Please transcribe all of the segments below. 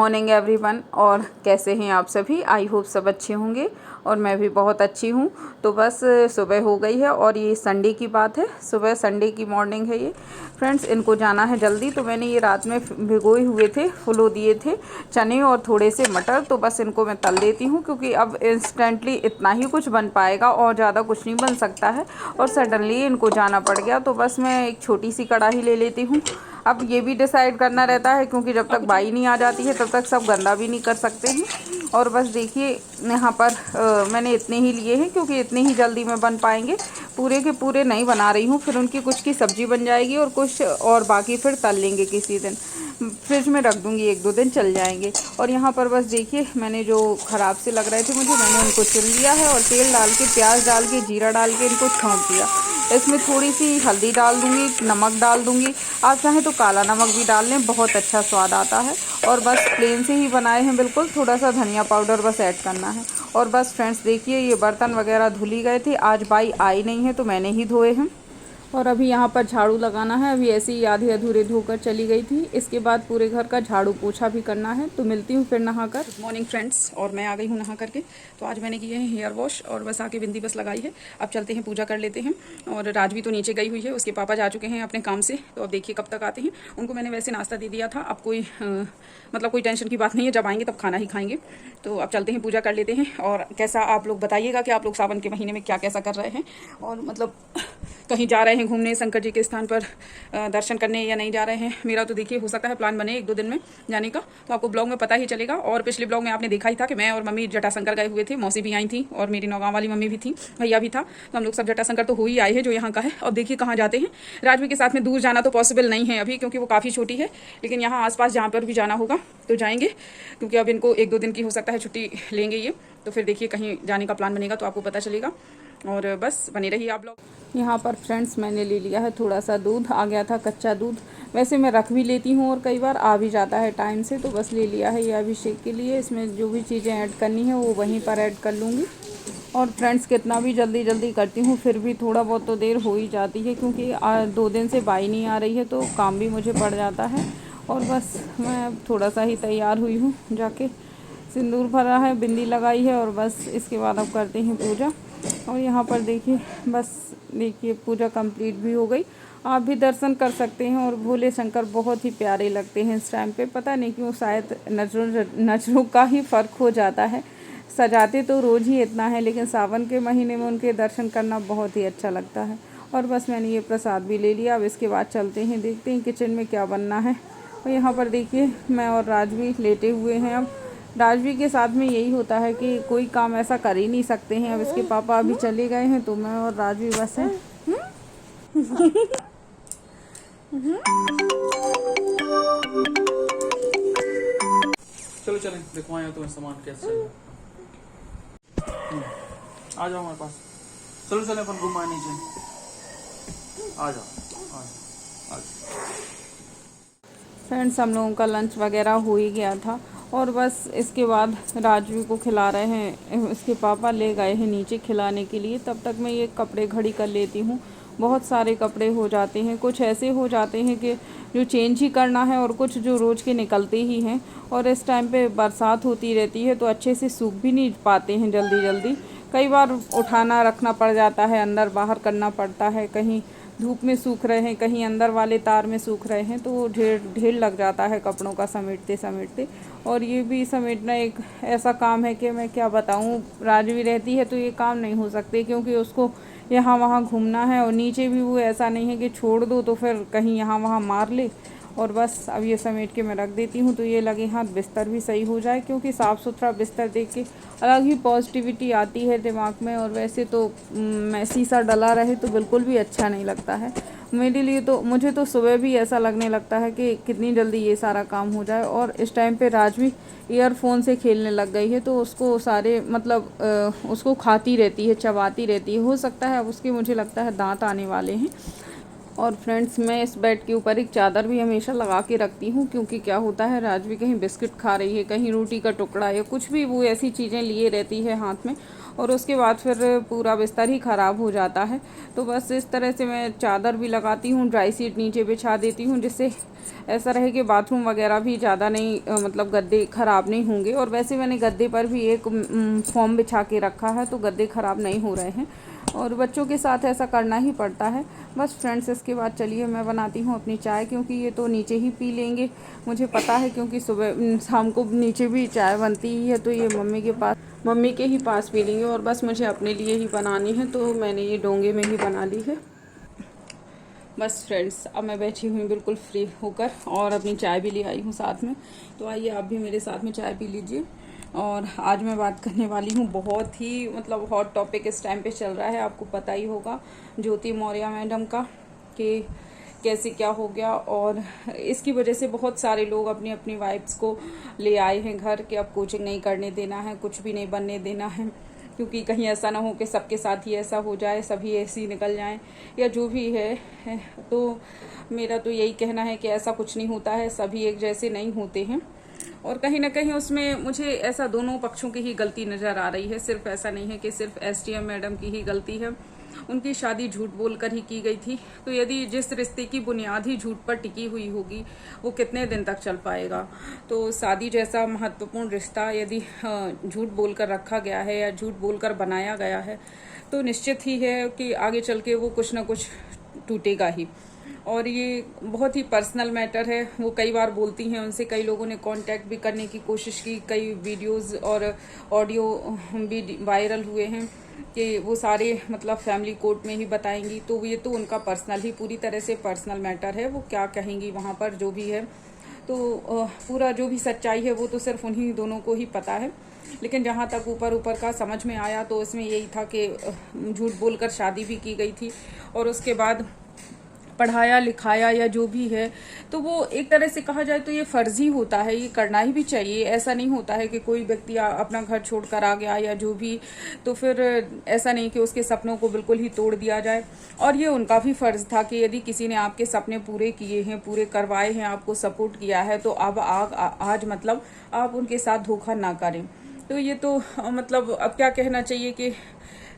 Morning everyone. और कैसे हैं आप सभी? आई होप सब अच्छे होंगे और मैं भी बहुत अच्छी हूँ। तो बस सुबह हो गई है और ये संडे की बात है, सुबह संडे की मॉर्निंग है ये। फ्रेंड्स, इनको जाना है जल्दी, तो मैंने ये रात में भिगोए हुए थे, फुलो दिए थे चने और थोड़े से मटर। तो बस इनको मैं तल देती हूँ क्योंकि अब इंस्टेंटली इतना ही कुछ बन पाएगा और ज़्यादा कुछ नहीं बन सकता है। और सडनली इनको जाना पड़ गया तो बस मैं एक छोटी सी कढ़ाई ले लेती हूँ। अब ये भी डिसाइड करना रहता है क्योंकि जब तक बाई नहीं आ जाती है तब तक सब गंदा भी नहीं कर सकते हैं। और बस देखिए यहाँ पर मैंने इतने ही लिए हैं क्योंकि इतने ही जल्दी में बन पाएंगे। पूरे के पूरे नहीं बना रही हूँ, फिर उनकी कुछ की सब्ज़ी बन जाएगी और कुछ और बाकी फिर तल लेंगे किसी दिन, फ्रिज में रख दूँगी, 1-2 दिन चल जाएंगे। और यहाँ पर बस देखिए मैंने जो ख़राब से लग रहे थे मुझे, मैंने उनको चुन लिया है और तेल डाल के, प्याज डाल के, जीरा डाल के इनको छौंक दिया। इसमें थोड़ी सी हल्दी डाल दूँगी, नमक डाल दूँगी, आप चाहें तो काला नमक भी डाल लें, बहुत अच्छा स्वाद आता है। और बस प्लेन से ही बनाए हैं बिल्कुल, थोड़ा सा धनिया पाउडर बस ऐड करना है। और बस फ्रेंड्स देखिए ये बर्तन वगैरह धुल ही गए थे, आज बाई आई नहीं है तो मैंने ही धोए हैं। और अभी यहाँ पर झाड़ू लगाना है, अभी ऐसे ही आधे अधूरे धोकर चली गई थी। इसके बाद पूरे घर का झाड़ू पोछा भी करना है, तो मिलती हूँ फिर नहाकर। गुड मॉर्निंग फ्रेंड्स, और मैं आ गई हूँ नहा करके। तो आज मैंने किए हैं हेयर वॉश और बस आके बिंदी बस लगाई है। अब चलते हैं पूजा कर लेते हैं। और राजवी तो नीचे गई हुई है, उसके पापा जा चुके हैं अपने काम से, तो अब देखिए कब तक आते हैं। उनको मैंने वैसे नाश्ता दे दिया था, अब कोई मतलब कोई टेंशन की बात नहीं है, जब आएंगे तब खाना ही खाएंगे। तो अब चलते हैं पूजा कर लेते हैं। और कैसा आप लोग बताइएगा कि आप लोग सावन के महीने में क्या कैसा कर रहे हैं, और मतलब कहीं जा रहे हैं घूमने शंकर जी के स्थान पर दर्शन करने या नहीं जा रहे हैं। मेरा तो देखिए हो सकता है प्लान बने 1-2 दिन में जाने का, तो आपको ब्लॉग में पता ही चलेगा। और पिछले ब्लॉग में आपने देखा ही था कि मैं और मम्मी जटाशंकर गए हुए थे, मौसी भी आई थी और मेरी नौगांव वाली मम्मी भी थी, भैया भी था। तो हम लोग सब जटाशंकर तो हो ही आए हैं जो यहाँ का है। अब देखिए कहाँ जाते हैं। राजवी के साथ में दूर जाना तो पॉसिबल नहीं है अभी क्योंकि वो काफ़ी छोटी है, लेकिन यहाँ आसपास जहाँ पर भी जाना होगा तो जाएंगे, क्योंकि अब इनको 1-2 दिन की हो सकता है छुट्टी लेंगे ये। तो फिर देखिए कहीं जाने का प्लान बनेगा तो आपको पता चलेगा। और बस बने रहिए आप लोग। यहाँ पर फ्रेंड्स मैंने ले लिया है थोड़ा सा दूध, आ गया था कच्चा दूध, वैसे मैं रख भी लेती हूँ और कई बार आ भी जाता है टाइम से, तो बस ले लिया है ये अभिषेक के लिए। इसमें जो भी चीज़ें ऐड करनी है वो वहीं पर ऐड कर लूँगी। और फ्रेंड्स कितना भी जल्दी जल्दी करती हूँ फिर भी थोड़ा बहुत तो देर हो ही जाती है, क्योंकि 2 दिन से बाई नहीं आ रही है तो काम भी मुझे पड़ जाता है। और बस मैं अब थोड़ा सा ही तैयार हुई हूँ, जाके सिंदूर भरा है, बिंदी लगाई है और बस इसके बाद अब करते हैं पूजा। और यहाँ पर देखिए बस देखिए पूजा कंप्लीट भी हो गई। आप भी दर्शन कर सकते हैं। और भोले शंकर बहुत ही प्यारे लगते हैं इस टाइम पे, पता नहीं क्यों, शायद नजरों का ही फ़र्क हो जाता है। सजाते तो रोज़ ही इतना है, लेकिन सावन के महीने में उनके दर्शन करना बहुत ही अच्छा लगता है। और बस मैंने ये प्रसाद भी ले लिया। अब इसके बाद चलते हैं, देखते हैं किचन में क्या बनना है। और यहाँ पर देखिए मैं और राजवी लेटे हुए हैं। अब राजवी के साथ में यही होता है कि कोई काम ऐसा कर ही नहीं सकते हैं। अब इसके पापा अभी चले गए हैं तो मैं और राजवी बस हैं। चलो चलें, दिखवाएं तुम्हें सामान कैसे चल रहा है। आ जाओ हमारे पास, चलो चलें अपन घुमाए नीचे, आ जाओ आ जाओ। फ्रेंड्स हम लोगों का लंच वगैरह हो ही गया था और बस इसके बाद राजवी को खिला रहे हैं, इसके पापा ले गए हैं नीचे खिलाने के लिए। तब तक मैं ये कपड़े घड़ी कर लेती हूँ। बहुत सारे कपड़े हो जाते हैं, कुछ ऐसे हो जाते हैं कि जो चेंज ही करना है और कुछ जो रोज़ के निकलते ही हैं। और इस टाइम पे बरसात होती रहती है तो अच्छे से सूख भी नहीं पाते हैं जल्दी जल्दी। कई बार उठाना रखना पड़ जाता है, अंदर बाहर करना पड़ता है, कहीं धूप में सूख रहे हैं, कहीं अंदर वाले तार में सूख रहे हैं, तो ढेर लग जाता है कपड़ों का समेटते समेटते। और ये भी समेटना एक ऐसा काम है कि मैं क्या बताऊँ, राजवी रहती है तो ये काम नहीं हो सकते, क्योंकि उसको यहाँ वहाँ घूमना है। और नीचे भी वो ऐसा नहीं है कि छोड़ दो तो फिर कहीं यहाँ वहाँ मार ले। और बस अब ये समेट के मैं रख देती हूँ तो ये लगे हाथ बिस्तर भी सही हो जाए, क्योंकि साफ़ सुथरा बिस्तर देख के अलग ही पॉजिटिविटी आती है दिमाग में। और वैसे तो मैसी सा डला रहे तो बिल्कुल भी अच्छा नहीं लगता है मेरे लिए। तो मुझे तो सुबह भी ऐसा लगने लगता है कि कितनी जल्दी ये सारा काम हो जाए। और इस टाइम पे राजवी ईयरफोन से खेलने लग गई है, तो उसको सारे मतलब उसको खाती रहती है, चबाती रहती है। हो सकता है अब उसके मुझे लगता है दांत आने वाले हैं। और फ्रेंड्स मैं इस बेड के ऊपर एक चादर भी हमेशा लगा के रखती हूँ, क्योंकि क्या होता है राजवी कहीं बिस्किट खा रही है, कहीं रोटी का टुकड़ा या कुछ भी, वो ऐसी चीज़ें लिए रहती है हाथ में। और उसके बाद फिर पूरा बिस्तर ही ख़राब हो जाता है। तो बस इस तरह से मैं चादर भी लगाती हूँ, ड्राई शीट नीचे बिछा देती हूँ, जिससे ऐसा रहे कि बाथरूम वगैरह भी ज़्यादा नहीं मतलब गद्दे ख़राब नहीं होंगे। और वैसे मैंने गद्दे पर भी एक फॉर्म बिछा के रखा है, तो गद्दे ख़राब नहीं हो रहे हैं। और बच्चों के साथ ऐसा करना ही पड़ता है। बस फ्रेंड्स, इसके बाद चलिए मैं बनाती हूँ अपनी चाय, क्योंकि ये तो नीचे ही पी लेंगे, मुझे पता है, क्योंकि सुबह शाम को नीचे भी चाय बनती ही है, तो ये मम्मी के ही पास पी लेंगे। और बस मुझे अपने लिए ही बनानी है, तो मैंने ये डोंगे में ही बना ली है। बस फ्रेंड्स, अब मैं बैठी हुई बिल्कुल फ्री होकर और अपनी चाय भी ले आई हूँ साथ में। तो आइए आप भी मेरे साथ में चाय पी लीजिए। और आज मैं बात करने वाली हूँ, बहुत ही मतलब हॉट टॉपिक इस टाइम पे चल रहा है, आपको पता ही होगा, ज्योति मौर्य मैडम का, कि कैसे क्या हो गया। और इसकी वजह से बहुत सारे लोग अपनी अपनी वाइफ्स को ले आए हैं घर, कि अब कोचिंग नहीं करने देना है, कुछ भी नहीं बनने देना है, क्योंकि कहीं ऐसा ना हो कि सबके साथ ही ऐसा हो जाए, सभी ऐसे ही निकल जाएं, या जो भी है। तो मेरा तो यही कहना है कि ऐसा कुछ नहीं होता है, सभी एक जैसे नहीं होते हैं। और कहीं ना कहीं उसमें मुझे ऐसा दोनों पक्षों की ही गलती नज़र आ रही है। सिर्फ ऐसा नहीं है कि सिर्फ एसडीएम मैडम की ही गलती है, उनकी शादी झूठ बोलकर ही की गई थी। तो यदि जिस रिश्ते की बुनियाद ही झूठ पर टिकी हुई होगी, वो कितने दिन तक चल पाएगा। तो शादी जैसा महत्वपूर्ण रिश्ता यदि झूठ बोलकर रखा गया है या झूठ बोलकर बनाया गया है, तो निश्चित ही है कि आगे चल के वो कुछ ना कुछ टूटेगा ही। और ये बहुत ही पर्सनल मैटर है। वो कई बार बोलती हैं, उनसे कई लोगों ने कांटेक्ट भी करने की कोशिश की, कई वीडियोस और ऑडियो भी वायरल हुए हैं कि वो सारे मतलब फैमिली कोर्ट में ही बताएंगी। तो ये तो उनका पर्सनल ही, पूरी तरह से पर्सनल मैटर है, वो क्या कहेंगी वहाँ पर जो भी है। तो पूरा जो भी सच्चाई है वो तो सिर्फ उन्हीं दोनों को ही पता है। लेकिन जहाँ तक ऊपर का समझ में आया, तो इसमें यही था कि झूठ बोलकर शादी भी की गई थी, और उसके बाद पढ़ाया लिखाया या जो भी है, तो वो एक तरह से कहा जाए तो ये फर्जी होता है, ये करना ही भी चाहिए। ऐसा नहीं होता है कि कोई व्यक्ति अपना घर छोड़कर आ गया या जो भी, तो फिर ऐसा नहीं कि उसके सपनों को बिल्कुल ही तोड़ दिया जाए। और ये उनका भी फर्ज था कि यदि किसी ने आपके सपने पूरे किए हैं, पूरे करवाए हैं, आपको सपोर्ट किया है, तो अब आज मतलब आप उनके साथ धोखा ना करें। तो ये तो मतलब अब क्या कहना चाहिए कि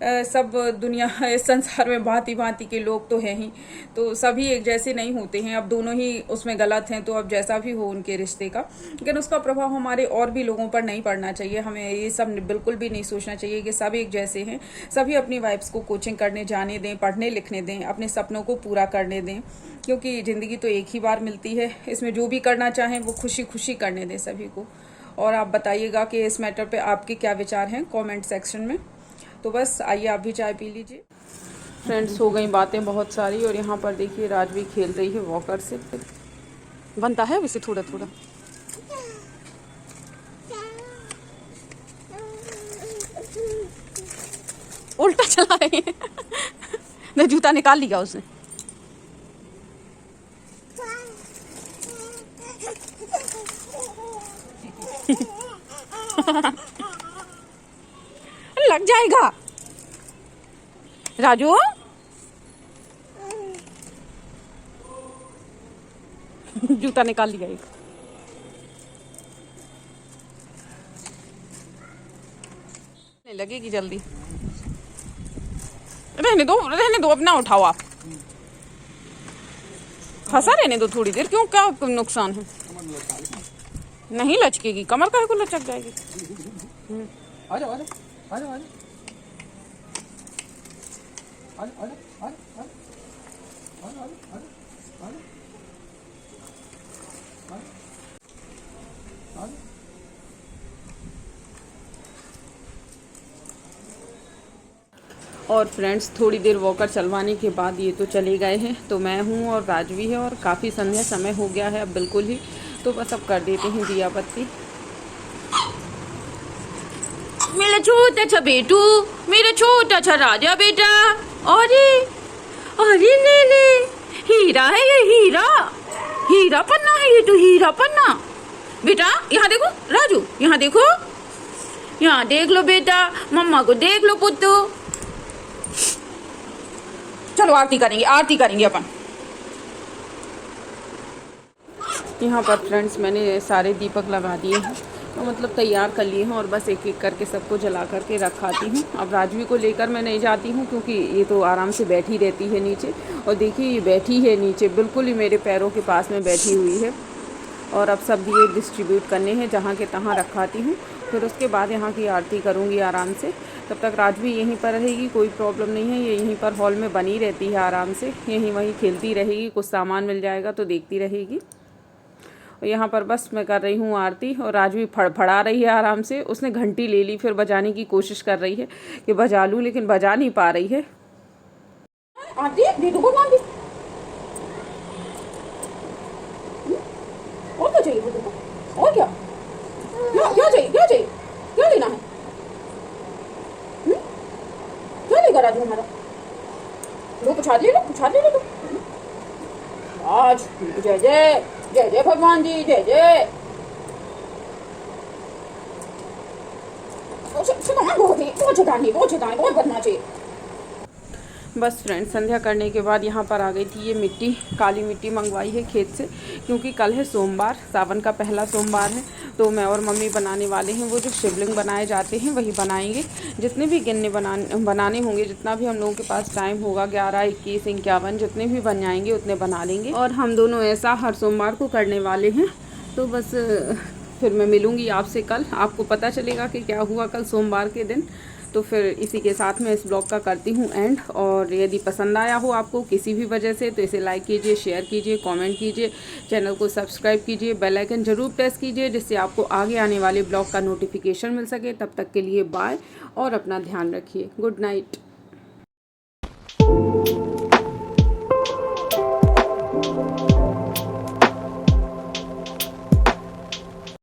सब दुनिया इस संसार में भांति भांति के लोग तो हैं ही, तो सभी एक जैसे नहीं होते हैं। अब दोनों ही उसमें गलत हैं, तो अब जैसा भी हो उनके रिश्ते का, लेकिन उसका प्रभाव हमारे और भी लोगों पर नहीं पड़ना चाहिए। हमें ये सब बिल्कुल भी नहीं सोचना चाहिए कि सब एक जैसे हैं। सभी अपनी वाइफ्स को कोचिंग करने जाने दें, पढ़ने लिखने दें, अपने सपनों को पूरा करने दें, क्योंकि ज़िंदगी तो एक ही बार मिलती है। इसमें जो भी करना चाहें वो खुशी खुशी करने दें सभी को। और आप बताइएगा कि इस मैटर पे आपके क्या विचार हैं कमेंट सेक्शन में। तो बस आइए आप भी चाय पी लीजिए। फ्रेंड्स, हो गई बातें बहुत सारी, और यहाँ पर देखिए राजवी खेल रही है वॉकर से। बनता है वैसे थोड़ा थोड़ा। उल्टा चला रही है। नहीं, जूता निकाल लिया उसने। लग जाएगा राजू। जूता निकाल लिया एक। नहीं लगेगी जल्दी। रहने दो, अपना उठाओ आप। फंसा रहने दो थोड़ी देर, क्यों, क्या नुकसान है। नहीं लचकेगी, कमर काहे को लचक जाएगी। आ जाओ आ जाओ आ जाओ आ जाओ और फ्रेंड्स, थोड़ी देर वॉकर चलवाने के बाद ये तो चले गए हैं। तो मैं हूँ और राजवी है, और काफ़ी संध्या समय हो गया है अब बिल्कुल ही। तो बस अब कर देते हैं दिया बत्ती। मेरा छोटा सा बेटू, मेरा छोटा सा राजा बेटा। अरे अरे ले हीरा है ये, हीरा पन्ना है ये, तो हीरा पन्ना। बेटा यहाँ देखो राजू, यहाँ देखो, यहाँ देख लो बेटा, मम्मा को देख लो पुत्तू। चलो आरती करेंगे अपन। यहाँ पर फ्रेंड्स मैंने सारे दीपक लगा दिए हैं, तो मतलब तैयार कर लिए हैं और बस एक एक करके सबको जला करके रखाती हूँ। अब राजवी को लेकर मैं नहीं जाती हूँ क्योंकि ये तो आराम से बैठी रहती है नीचे, और देखिए ये बैठी है नीचे बिल्कुल ही मेरे पैरों के पास में बैठी हुई है। और अब सब ये डिस्ट्रीब्यूट करने हैं, जहाँ के तहाँ रखाती हूँ। फिर उसके बाद यहाँ की आरती करूँगी आराम से। तब तक राजवी यहीं पर रहेगी, कोई प्रॉब्लम नहीं है, ये यहीं पर हॉल में बनी रहती है आराम से, यहीं वहीं खेलती रहेगी, कुछ सामान मिल जाएगा तो देखती रहेगी। और यहाँ पर बस मैं कर रही हूँ आरती, और राजवी फड़फड़ा रही है आराम से। उसने घंटी ले ली, फिर बजाने की कोशिश कर रही है कि बजा लूँ, लेकिन बजा नहीं पा रही है। आरती दे दो भगवान की। और क्या चाहिए तुमको? और क्या क्या क्या चाहिए? क्या चाहिए? क्या लेना है? क्या लेगा राजू हमारा? लो प्रसाद ले लो, प्रसाद ले लो तुम। आज जय जय जय जय भगवान जी, जय जय। बहुत शैतानी, बहुत बदमाशी। बस फ्रेंड, संध्या करने के बाद यहाँ पर आ गई थी ये मिट्टी, काली मिट्टी मंगवाई है खेत से, क्योंकि कल है सोमवार, सावन का पहला सोमवार है। तो मैं और मम्मी बनाने वाले हैं वो जो शिवलिंग बनाए जाते हैं वही बनाएंगे। जितने भी गिन्ने बनाने होंगे, जितना भी हम लोगों के पास टाइम होगा, 11, 21, 51 जितने भी बन जाएंगे उतने बना लेंगे। और हम दोनों ऐसा हर सोमवार को करने वाले हैं। तो बस फिर मैं मिलूँगी आपसे कल, आपको पता चलेगा कि क्या हुआ कल सोमवार के दिन। तो फिर इसी के साथ मैं इस ब्लॉग का करती हूँ एंड। और यदि पसंद आया हो आपको किसी भी वजह से तो इसे लाइक कीजिए, शेयर कीजिए, कमेंट कीजिए, चैनल को सब्सक्राइब कीजिए, बेल आइकन ज़रूर प्रेस कीजिए, जिससे आपको आगे आने वाले ब्लॉग का नोटिफिकेशन मिल सके। तब तक के लिए बाय और अपना ध्यान रखिए। Good night.